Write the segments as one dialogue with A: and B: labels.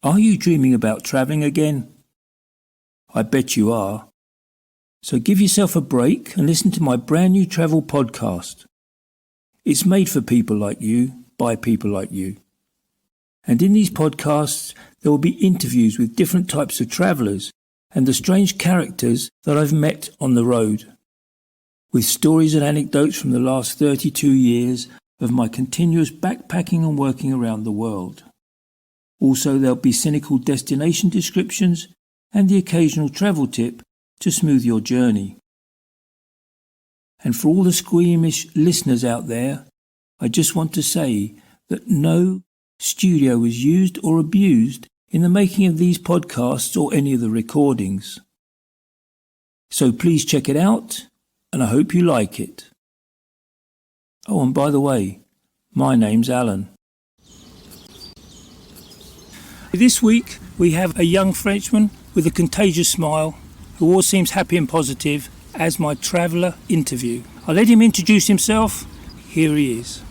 A: Are you dreaming about travelling again? I bet you are. So give yourself a break and listen to my brand new travel podcast. It's made for people like you, by people like you. And in these podcasts, there will be interviews with different types of travellers and the strange characters that I've met on the road, with stories and anecdotes from the last 32 years of my continuous backpacking and working around the world. Also, there'll be cynical destination descriptions and the occasional travel tip to smooth your journey. And for all the squeamish listeners out there, I just want to say that no studio was used or abused in the making of these podcasts or any of the recordings. So please check it out, and I hope you like it. Oh, and by the way, my name's Alan. This week we have a young Frenchman with a contagious smile who always seems happy and positive as my traveller interview. I'll let him introduce himself. Here he is.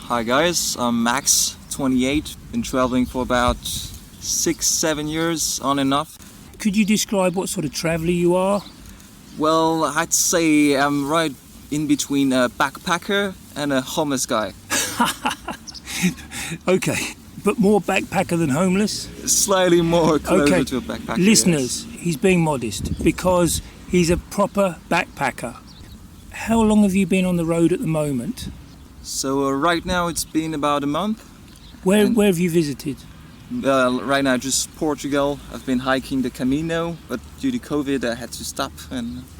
B: Hi guys, I'm Max, 28, been travelling for about 6-7 years on and off.
A: Could you describe what sort of traveller you are?
B: Well, I'd say I'm right in between a backpacker and a homeless guy.
A: Okay, but more backpacker than homeless?
B: Slightly more closer to a backpacker.
A: Listeners,
B: yes.
A: He's being modest because he's a proper backpacker. How long have you been on the road at the moment?
B: So right now it's been about a month.
A: Where have you visited?
B: Right now just Portugal. I've been hiking the Camino, but due to COVID I had to stop.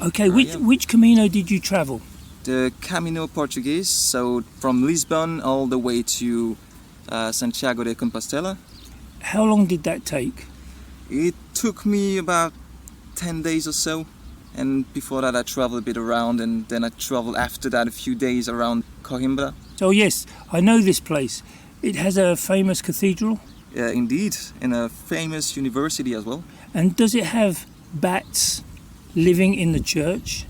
A: Okay, which Camino did you travel?
B: The Camino Portuguese, so from Lisbon all the way to Santiago de Compostela.
A: How long did that take?
B: It took me about 10 days or so, and before that I traveled a bit around, and then I traveled after that a few days around Coimbra.
A: Oh yes, I know this place. It has a famous cathedral.
B: Yeah, indeed, and a famous university as well.
A: And does it have bats living in the church?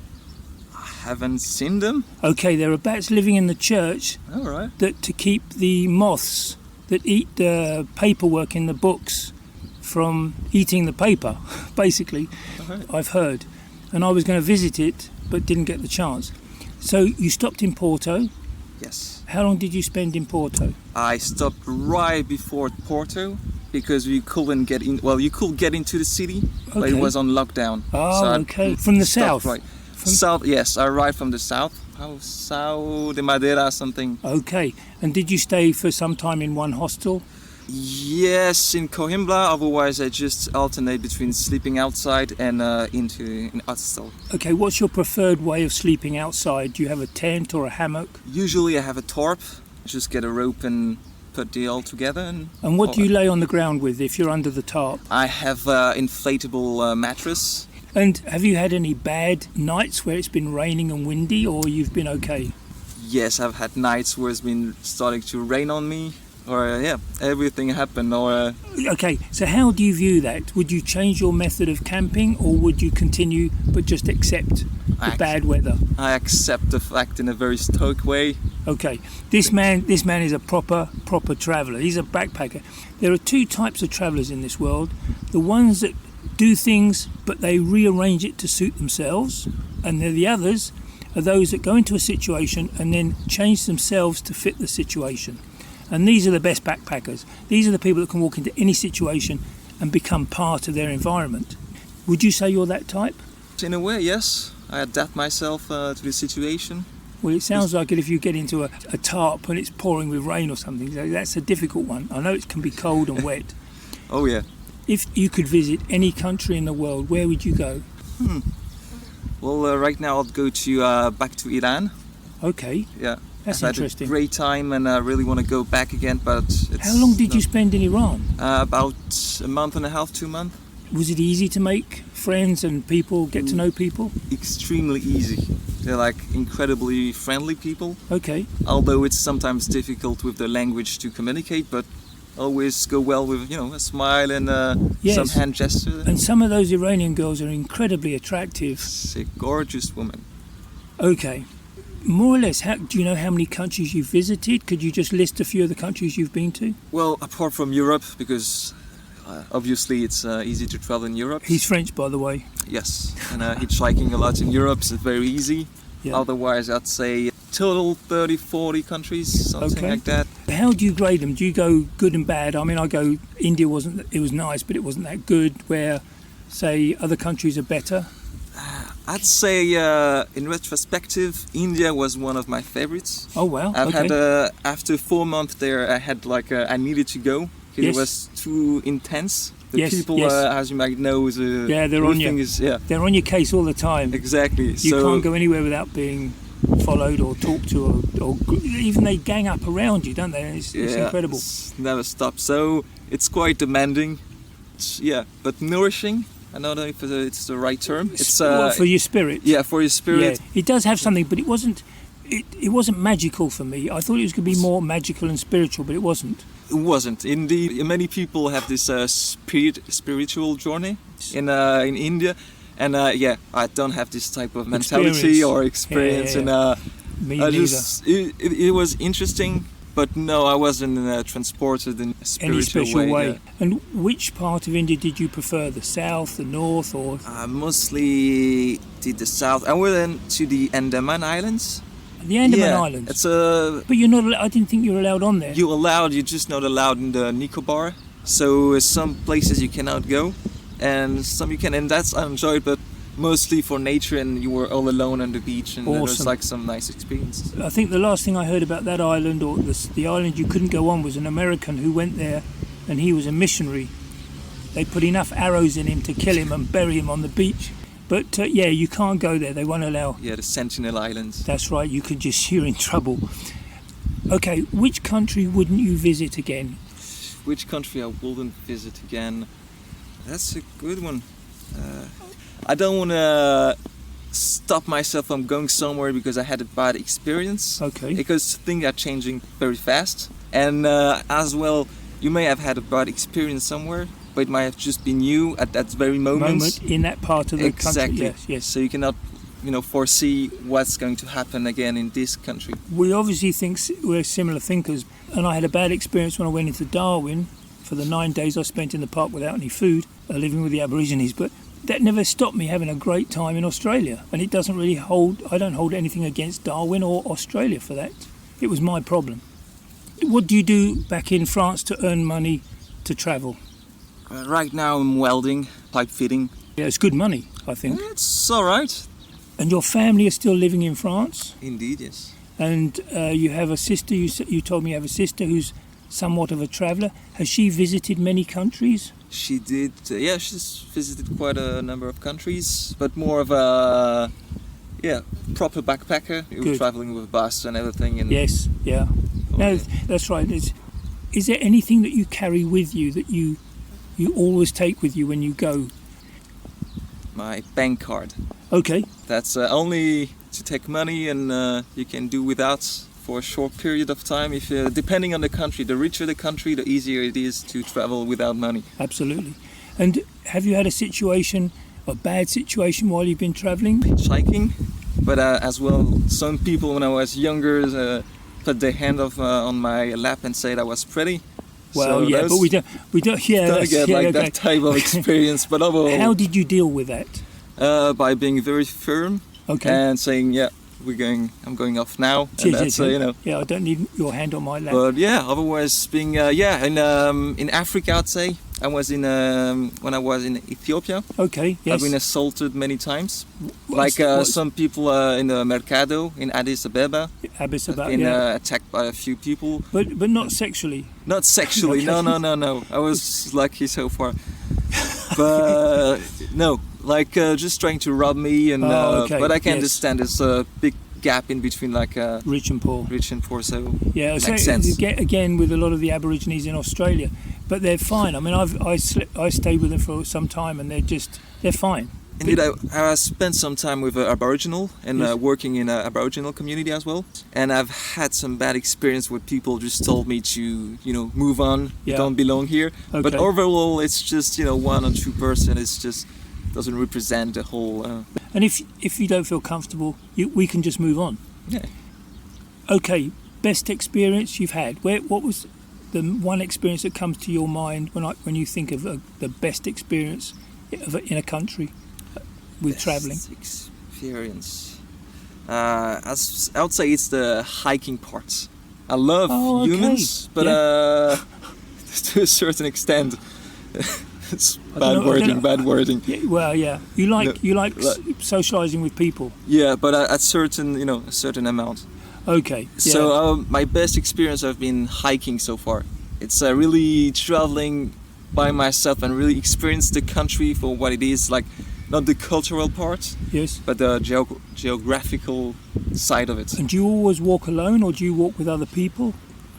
B: I haven't seen them.
A: Okay, there are bats living in the church.
B: All right.
A: That to keep the moths that eat the paperwork in the books from eating the paper, basically, I've heard. And I was going to visit it, but didn't get the chance. So you stopped in Porto.
B: Yes.
A: How long did you spend in Porto?
B: I stopped right before Porto because we couldn't get in. Well, you could get into the city, but it was on lockdown.
A: Oh,
B: so
A: okay. From the south?
B: Right. South, yes. I arrived from the south. São de Madeira, something.
A: Okay. And did you stay for some time in one hostel?
B: Yes, in Coimbra. Otherwise, I just alternate between sleeping outside and into an hostel.
A: Okay, what's your preferred way of sleeping outside? Do you have a tent or a hammock?
B: Usually I have a tarp. Just get a rope and put it all together.
A: And what do you lay on the ground with if you're under the tarp?
B: I have an inflatable mattress.
A: And have you had any bad nights where it's been raining and windy, or you've been okay?
B: Yes, I've had nights where it's been starting to rain on me. Or everything happened.
A: Okay, so how do you view that? Would you change your method of camping, or would you continue but just accept the bad weather?
B: I accept the fact in a very stoic way.
A: Okay, this man is a proper traveller. He's a backpacker. There are two types of travellers in this world: the ones that do things but they rearrange it to suit themselves, and the others are those that go into a situation and then change themselves to fit the situation. And these are the best backpackers. These are the people that can walk into any situation and become part of their environment. Would you say you're that type?
B: In a way, yes. I adapt myself to the situation.
A: Well, it sounds like it if you get into a tarp and it's pouring with rain or something. That's a difficult one. I know it can be cold and wet.
B: Oh, yeah.
A: If you could visit any country in the world, where would you go?
B: Well, right now I'll go to back to Iran.
A: Okay.
B: Yeah.
A: That's
B: I've
A: interesting.
B: had a great time and I really want to go back again, but
A: How long did you spend in Iran?
B: About a month and a half, 2 months.
A: Was it easy to make friends and get to know people?
B: Extremely easy. They're like incredibly friendly people.
A: Okay.
B: Although it's sometimes difficult with the language to communicate, but always go well with, a smile and some hand gesture.
A: And some of those Iranian girls are incredibly attractive.
B: It's a gorgeous woman.
A: Okay. More or less, do you know how many countries you've visited? Could you just list a few of the countries you've been to?
B: Well, apart from Europe, because Obviously, it's easy to travel in Europe.
A: He's French, by the way.
B: Yes, and hitchhiking a lot in Europe is very easy.
A: Yeah.
B: Otherwise, I'd say total 30, 40 countries, something like that.
A: How do you grade them? Do you go good and bad? I mean, India was nice, but it wasn't that good, where, say, other countries are better?
B: I'd say, in retrospective, India was one of my favorites.
A: Oh, wow.
B: I've had, after 4 months there, I had I needed to go, because it was too intense. The people, as you might know,
A: they're on you. They're on your case all the time.
B: Exactly.
A: You can't go anywhere without being followed or talked to, or even they gang up around you, don't they? It's incredible.
B: It's never stops. So it's quite demanding. But nourishing. I don't know if it's the right term. It's
A: for your spirit.
B: Yeah, for your spirit.
A: Yeah. It does have something, but it wasn't magical for me. I thought it was going to be more magical and spiritual, but it wasn't.
B: It wasn't. Indeed, many people have this spiritual journey in India, and I don't have this type of mentality or experience.
A: Yeah.
B: And
A: me neither.
B: It was interesting, but no, I wasn't transported in a spiritual
A: any special way.
B: Yeah.
A: And which part of India did you prefer? The south, the north, or?
B: Mostly did the south. I went to the Andaman Islands.
A: The Andaman Islands.
B: It's
A: But you're not. I didn't think you were allowed on there.
B: You're just not allowed in the Nicobar. So some places you cannot go, and some you can, and that's I enjoyed. But mostly for nature, and you were all alone on the beach, and it was like some nice experience.
A: I think the last thing I heard about that island, or the island you couldn't go on, was an American who went there, and he was a missionary. They put enough arrows in him to kill him and bury him on the beach. But you can't go there. They won't allow.
B: Yeah, the Sentinel Islands.
A: That's right. You're in trouble. Okay, which country wouldn't you visit again?
B: Which country I wouldn't visit again? That's a good one. I don't want to stop myself from going somewhere because I had a bad experience.
A: Okay.
B: Because things are changing very fast, and as well, you may have had a bad experience somewhere, but it might have just been you at that very moment
A: in that part of the
B: country.
A: Exactly. Yes.
B: So you cannot, foresee what's going to happen again in this country.
A: We obviously think we're similar thinkers, and I had a bad experience when I went into Darwin for the 9 days I spent in the park without any food, living with the Aborigines. But that never stopped me having a great time in Australia, and it doesn't really I don't hold anything against Darwin or Australia for that. It was my problem. What do you do back in France to earn money to travel?
B: Right now I'm welding, pipe fitting.
A: Yeah, it's good money, I think.
B: It's all right.
A: And your family are still living in France?
B: Indeed, yes.
A: And you have a sister, you told me you have a sister who's somewhat of a traveller. Has she visited many countries?
B: She did, she's visited quite a number of countries, but more of a, proper backpacker. You were travelling with a bus and everything. And
A: yes, yeah. That's right. Is there anything that you carry with you that you always take with you when you go?
B: My bank card.
A: Okay.
B: That's only to take money, and you can do without for a short period of time. If depending on the country, the richer the country, the easier it is to travel without money.
A: Absolutely. And have you had a bad situation while you've been travelling?
B: Hitchhiking, but as well, some people when I was younger put their hand on my lap and said I was pretty.
A: Well,
B: so
A: but we don't. Yeah,
B: don't get that type of experience. But overall,
A: how did you deal with that?
B: By being very firm and saying, I'm going off now. And that's,
A: Yeah, I don't need your hand on my lap.
B: But otherwise being, in Africa, I'd say. I was when I was in Ethiopia.
A: Okay, yes.
B: I've been assaulted many times. Some people in the Mercado in Addis Ababa. I've been attacked by a few people.
A: But not sexually?
B: Not sexually, okay. No. I was lucky so far. But no, just trying to rob me, and but I can understand there's a big gap in between
A: rich and poor.
B: So
A: makes sense. Again, with a lot of the Aborigines in Australia, but they're fine. I mean, I stayed with them for some time, and they're fine.
B: Indeed, I spent some time with Aboriginal and working in an Aboriginal community as well. And I've had some bad experience where people just told me to, move on, you don't belong here. Okay. But overall, it's just, 1 or 2%. It's just doesn't represent the whole.
A: And if you don't feel comfortable, we can just move on.
B: Yeah.
A: Okay, best experience you've had. What was the one experience that comes to your mind when you think of the best experience in a country with travelling?
B: Experience. I would say it's the hiking part. I love humans, but to a certain extent, it's bad wording.
A: Yeah, well, yeah, you like socialising with people.
B: Yeah, but at a certain amount.
A: Okay. Yeah.
B: So my best experience I've been hiking so far. It's really traveling by myself and really experience the country for what it is, like not the cultural part,
A: yes,
B: but the geographical side of it.
A: And do you always walk alone, or do you walk with other people?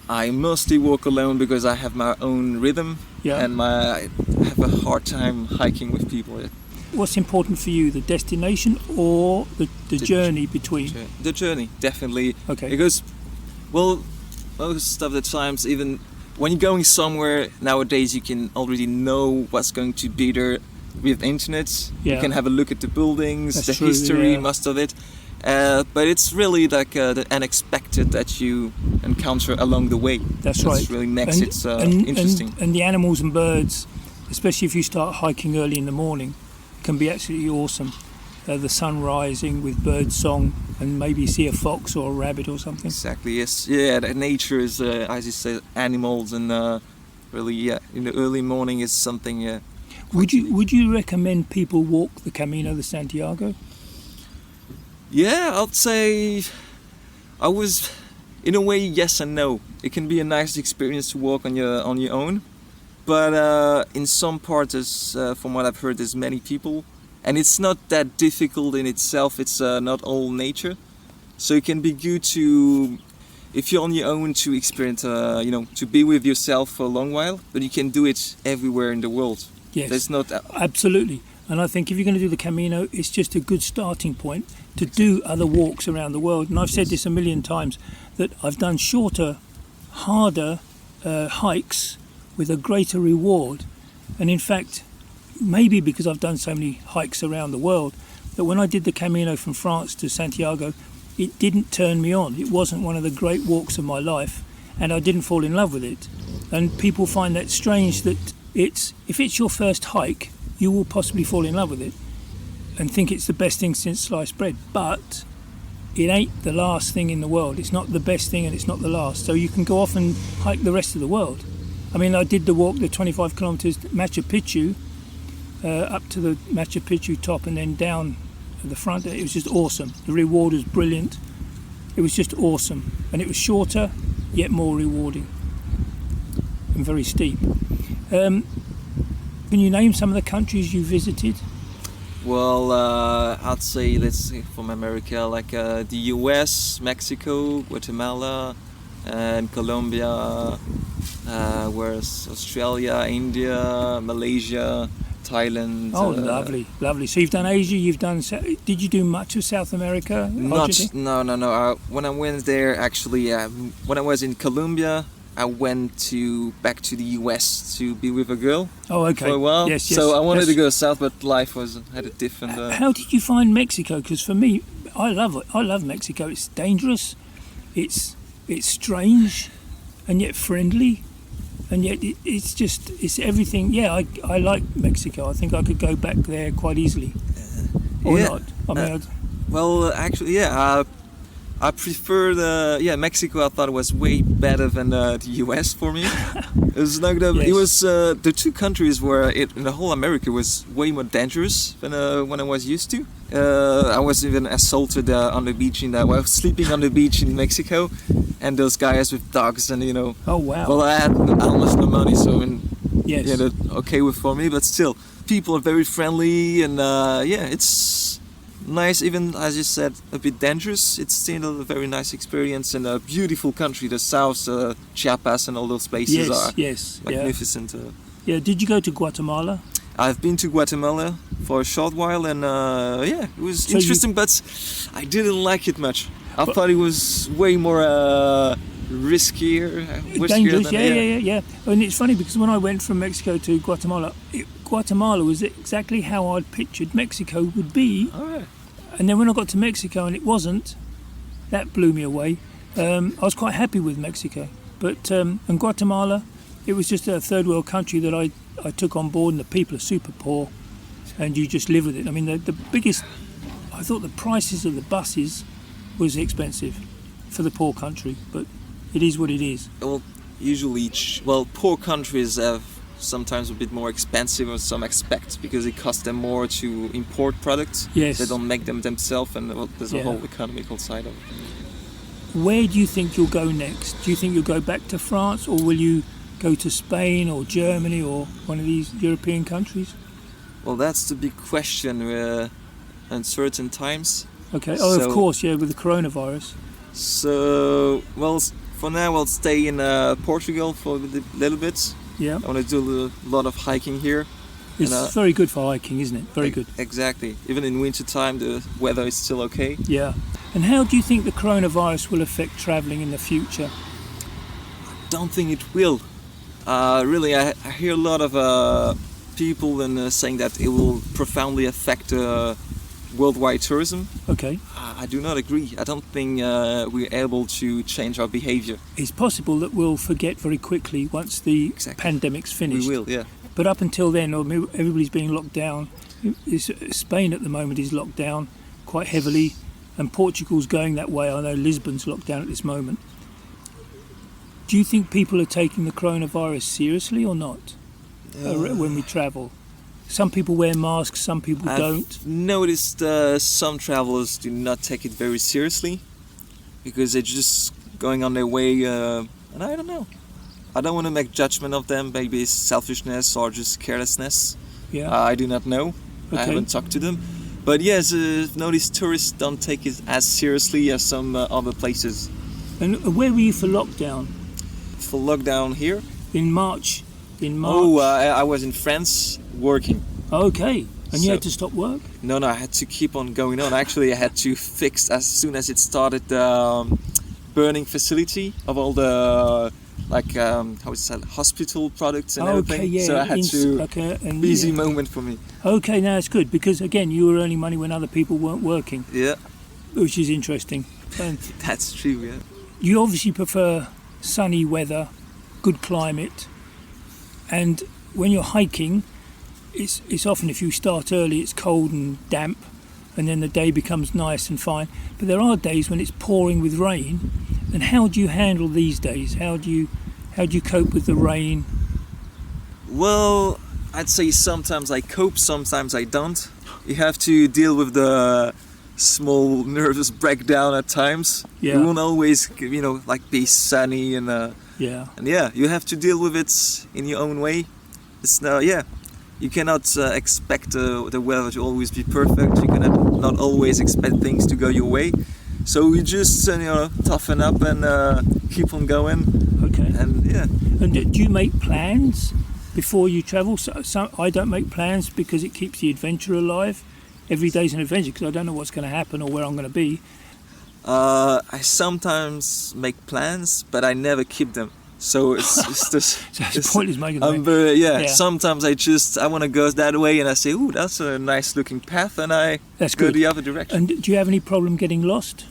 B: I mostly walk alone because I have my own rhythm, and I have a hard time hiking with people.
A: What's important for you, the destination or the journey between?
B: The journey, definitely.
A: Okay.
B: Because, well, most of the times, even when you're going somewhere nowadays, you can already know what's going to be there with internet. You can have a look at the buildings,
A: That's
B: the
A: true,
B: history, most of it. But it's really like the unexpected that you encounter along the way.
A: That's right.
B: Really makes it interesting.
A: And the animals and birds, especially if you start hiking early in the morning, can be absolutely awesome. The sun rising with bird song, and maybe see a fox or a rabbit or something.
B: Exactly. Yes. Yeah. Nature is, as you say, animals, and really, in the early morning is something.
A: Would you recommend people walk the Camino de Santiago?
B: Yeah, I'd say I was, in a way, yes and no. It can be a nice experience to walk on your own, but in some parts, from what I've heard, there's many people, and it's not that difficult in itself. It's not all nature, so it can be good to, if you're on your own, to experience, to be with yourself for a long while. But you can do it everywhere in the world.
A: Yes,
B: there's not
A: absolutely. And I think if you're going to do the Camino, it's just a good starting point to do other walks around the world. And I've said this a million times, that I've done shorter, harder hikes with a greater reward. And in fact, maybe because I've done so many hikes around the world, that when I did the Camino from France to Santiago, it didn't turn me on. It wasn't one of the great walks of my life, and I didn't fall in love with it. And people find that strange, that if it's your first hike, you will possibly fall in love with it and think it's the best thing since sliced bread. But it ain't the last thing in the world. It's not the best thing, and it's not the last. So you can go off and hike the rest of the world. I mean, I did the walk, the 25 kilometres, Machu Picchu, up to the Machu Picchu top and then down at the front. It was just awesome. The reward was brilliant. It was just awesome. And it was shorter, yet more rewarding. And very steep. Can you name some of the countries you visited?
B: Well, I'd say, let's say from America, like the US, Mexico, Guatemala, and Colombia, whereas Australia, India, Malaysia, Thailand.
A: Oh, lovely. So you've done Asia, did you do much of South America?
B: No. When I went there, actually, when I was in Colombia, I went back to the US to be with a girl.
A: Oh, okay.
B: For a while.
A: Yes.
B: So I wanted to go south, but life had a different.
A: How did you find Mexico? Because for me, I love it. I love Mexico. It's dangerous, it's strange, and yet friendly, and yet it's everything. Yeah, I like Mexico. I think I could go back there quite easily. Or not? I mean,
B: well, actually, yeah. I prefer Mexico. I thought it was way better than the US for me. It was like it was the two countries where in the whole America was way more dangerous than when I was used to. I was even assaulted on the beach I was sleeping on the beach in Mexico, and those guys with dogs and
A: Oh wow!
B: Well, I had almost no money, so
A: yes,
B: okay with for me, but still, people are very friendly, and it's nice, even as you said, a bit dangerous. It's still a very nice experience, and a beautiful country. The south, Chiapas, and all those places are magnificent.
A: Yeah. Did you go to Guatemala?
B: I've been to Guatemala for a short while, and it was interesting, but I didn't like it much. I thought it was way more riskier
A: dangerous. Yeah. And it's funny because when I went from Mexico to Guatemala, Guatemala was exactly how I'd pictured Mexico would be.
B: All right.
A: And then when I got to Mexico and it wasn't, that blew me away. I was quite happy with Mexico. But and Guatemala, it was just a third world country that I took on board, and the people are super poor, and you just live with it. I mean, the biggest, I thought the prices of the buses was expensive for the poor country, but it is what it is.
B: Well, usually, poor countries have sometimes a bit more expensive in some aspects because it costs them more to import products.
A: Yes.
B: They don't make them themselves, and there's a whole economical side of it.
A: Where do you think you'll go next? Do you think you'll go back to France, or will you go to Spain or Germany or one of these European countries?
B: Well, that's the big question uncertain times.
A: Okay. Oh, of course, yeah, with the coronavirus.
B: So, well, for now I'll stay in Portugal for a little bit.
A: Yeah.
B: I want to do a lot of hiking here.
A: It's very good for hiking, isn't it? Very good.
B: Exactly. Even in winter time, the weather is still okay.
A: Yeah. And how do you think the coronavirus will affect travelling in the future?
B: I don't think it will. Really, I hear a lot of people saying that it will profoundly affect worldwide tourism.
A: Okay.
B: I do not agree. I don't think we're able to change our behavior.
A: It's possible that we'll forget very quickly once the pandemic's finished.
B: We will, yeah.
A: But up until then, everybody's being locked down. Spain at the moment is locked down quite heavily, and Portugal's going that way. I know Lisbon's locked down at this moment. Do you think people are taking the coronavirus seriously or not when we travel? Some people wear masks, some people don't.
B: I've noticed some travelers do not take it very seriously because they're just going on their way, and I don't know. I don't want to make judgment of them. Maybe it's selfishness or just carelessness.
A: Yeah.
B: I do not know.
A: Okay.
B: I haven't talked to them. But yes, I've noticed tourists don't take it as seriously as some other places.
A: And where were you for lockdown?
B: For lockdown here?
A: In March.
B: Oh, I was in France working.
A: Okay. And you had to stop work?
B: No, I had to keep on going on. Actually, I had to fix as soon as it started the burning facility of all the hospital products and everything.
A: Yeah.
B: So I had busy moment for me.
A: Okay, now it's good because again you were earning money when other people weren't working.
B: Yeah.
A: Which is interesting. And
B: that's true, yeah.
A: You obviously prefer sunny weather, good climate, and when you're hiking, it's often if you start early it's cold and damp, and then the day becomes nice and fine. But there are days when it's pouring with rain. And how do you handle these days? How do you cope with the rain?
B: Well, I'd say sometimes I cope, sometimes I don't. You have to deal with the small nervous breakdown at times.
A: Yeah.
B: You won't always, be sunny and you have to deal with it in your own way. It's you cannot expect the weather to always be perfect. You cannot not always expect things to go your way. So we just toughen up and keep on going.
A: Okay.
B: And
A: And do you make plans before you travel? So I don't make plans because it keeps the adventure alive. Every day's an adventure because I don't know what's going to happen or where I'm going to be.
B: I sometimes make plans, but I never keep them. So it's just
A: so it's pointless making them.
B: Sometimes I want to go that way, and I say, "Ooh, that's a nice looking path," and I go the other direction.
A: And do you have any problem getting lost?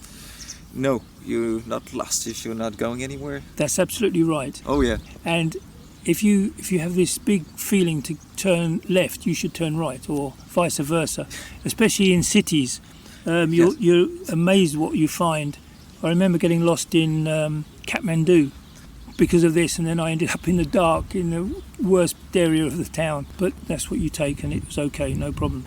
B: No, you're not lost if you're not going anywhere.
A: That's absolutely right.
B: Oh yeah.
A: And if you have this big feeling to turn left, you should turn right, or vice versa. Especially in cities, you're amazed what you find. I remember getting lost in Kathmandu because of this, and then I ended up in the dark in the worst area of the town. But that's what you take, and it was okay, no problem.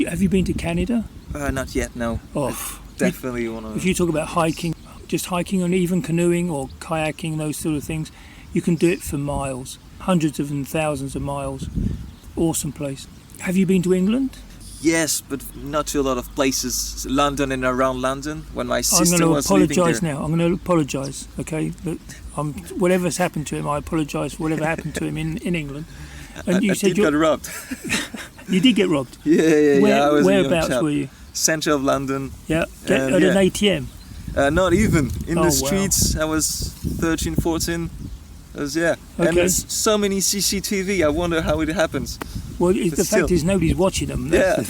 A: Have you been to Canada?
B: Not yet, no.
A: Oh,
B: definitely want to.
A: If you talk about hiking, just hiking and even canoeing or kayaking, those sort of things, you can do it for miles, hundreds of and thousands of miles. Awesome place. Have you been to England?
B: Yes, but not to a lot of places. London and around London. When my sister was living there.
A: I'm going to apologise now. I'm going to apologise, okay? But whatever's happened to him, I apologise for whatever happened to him in England. And you said
B: got robbed.
A: You did get robbed?
B: Yeah.
A: Whereabouts were you?
B: Centre of London.
A: Yeah, at an ATM?
B: Not even. In the streets. Wow. I was 13, 14. Okay. And there's so many CCTV. I wonder how it happens.
A: Well, the fact is nobody's watching them.
B: Yeah.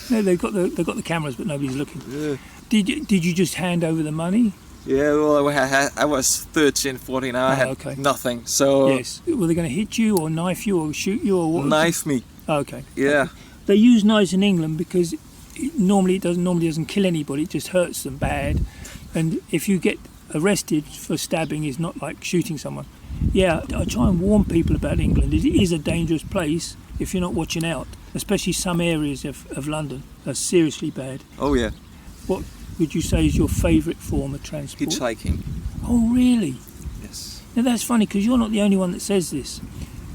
A: No, they've got the cameras, but nobody's looking.
B: Yeah.
A: Did you just hand over the money?
B: Yeah, well, I was 13, 14. I had nothing. So
A: yes, were they going to hit you or knife you or shoot you or what?
B: Knife me.
A: Okay.
B: Yeah.
A: Okay. They use knives in England because it normally doesn't kill anybody. It just hurts them bad. And if you get arrested for stabbing, it's not like shooting someone. Yeah, I try and warn people about England. It is a dangerous place if you're not watching out, especially some areas of London are seriously bad.
B: Oh yeah.
A: What would you say is your favourite form of transport?
B: Hitchhiking.
A: Oh really?
B: Yes.
A: Now that's funny because you're not the only one that says this,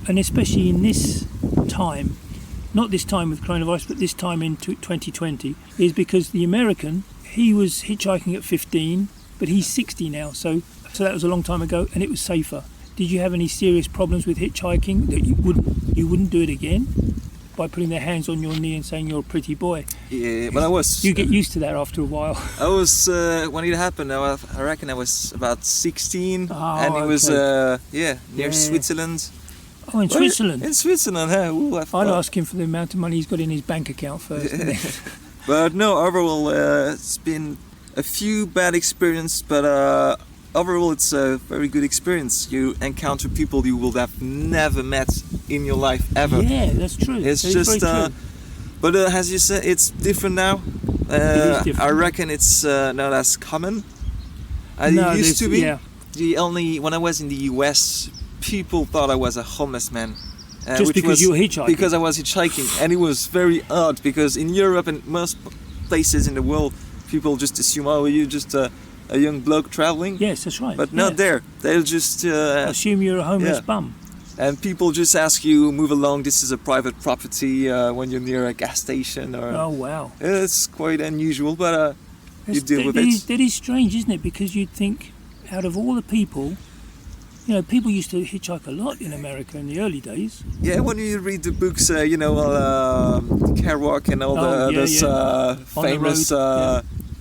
A: and especially in this time, not this time with coronavirus, but this time in 2020, is because the American, he was hitchhiking at 15, but he's 60 now, so that was a long time ago, and it was safer. Did you have any serious problems with hitchhiking that you wouldn't do it again? By putting their hands on your knee and saying you're a pretty boy?
B: Yeah, but I was...
A: You get used to that after a while.
B: I was, when it happened, I reckon I was about 16, and it was, near Switzerland.
A: Oh, in Switzerland?
B: In Switzerland, yeah. Ooh,
A: I'd ask him for the amount of money he's got in his bank account first.
B: But no, overall, it's been a few bad experiences, but overall it's a very good experience. You encounter people you will have never met in your life ever.
A: Yeah, that's true.
B: It's just but as you said, it's different now.
A: It is different.
B: I reckon it's not as common as it used to be.
A: Yeah.
B: When I was in the US, people thought I was a homeless man.
A: Just because you were hitchhiking?
B: Because I was hitchhiking, and it was very odd because in Europe and most places in the world, people just assume, oh, you're just a young bloke traveling.
A: Yes, that's right.
B: But not there. They'll just
A: assume you're a homeless bum.
B: And people just ask you, move along, this is a private property when you're near a gas station. Or,
A: oh, wow.
B: It's quite unusual, but you deal with it.
A: That is strange, isn't it? Because you'd think, out of all the people, people used to hitchhike a lot in America in the early days.
B: Yeah, when you read the books, Kerouac and all those famous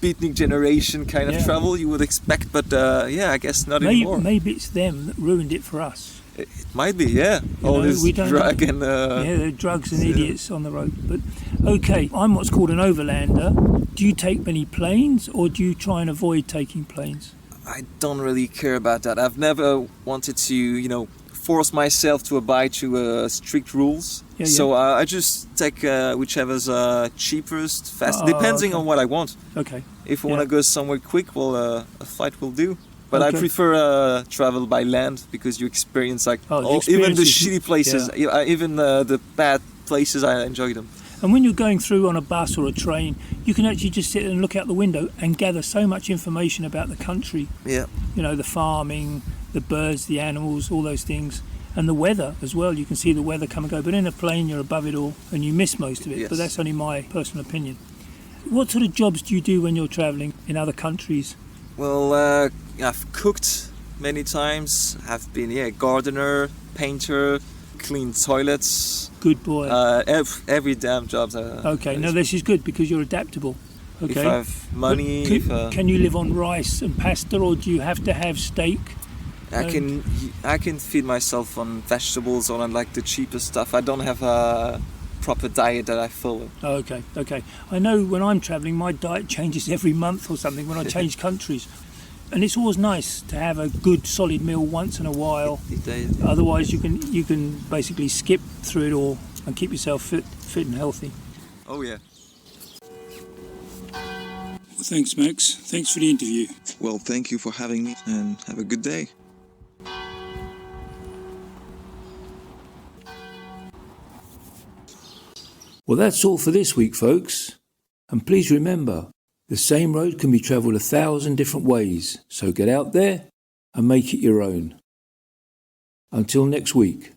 B: beatnik generation kind of travel, you would expect, but I guess not anymore. Maybe
A: it's them that ruined it for us.
B: It might be, yeah. All this drug and...
A: the drugs and idiots on the road. But, okay, I'm what's called an overlander. Do you take many planes, or do you try and avoid taking planes?
B: I don't really care about that. I've never wanted to, force myself to abide to strict rules. So I just take whichever's cheapest, fast, depending on what I want.
A: Okay.
B: If I want to go somewhere quick, well, a flight will do. But I prefer travel by land because you experience even the shitty places, even the bad places. I enjoy them.
A: And when you're going through on a bus or a train, you can actually just sit and look out the window and gather so much information about the country.
B: Yeah.
A: The farming, the birds, the animals, all those things. And the weather as well. You can see the weather come and go. But in a plane, you're above it all and you miss most of it. Yes. But that's only my personal opinion. What sort of jobs do you do when you're travelling in other countries?
B: Well, I've cooked many times. I've been gardener, painter, clean toilets.
A: Good boy.
B: Every damn job.
A: Okay, no, this is good because you're adaptable. Okay.
B: If I have money,
A: can you live on rice and pasta, or do you have to have steak?
B: I can feed myself on vegetables or on the cheapest stuff. I don't have a proper diet that I follow.
A: Okay. I know when I'm travelling, my diet changes every month or something when I change countries. And it's always nice to have a good solid meal once in a while. Otherwise you can basically skip through it all and keep yourself fit and healthy.
B: Oh yeah.
A: Well, thanks Max. Thanks for the interview.
B: Well, thank you for having me and have a good day.
A: Well, that's all for this week, folks. And please remember, the same road can be travelled 1,000 different ways, so get out there and make it your own. Until next week.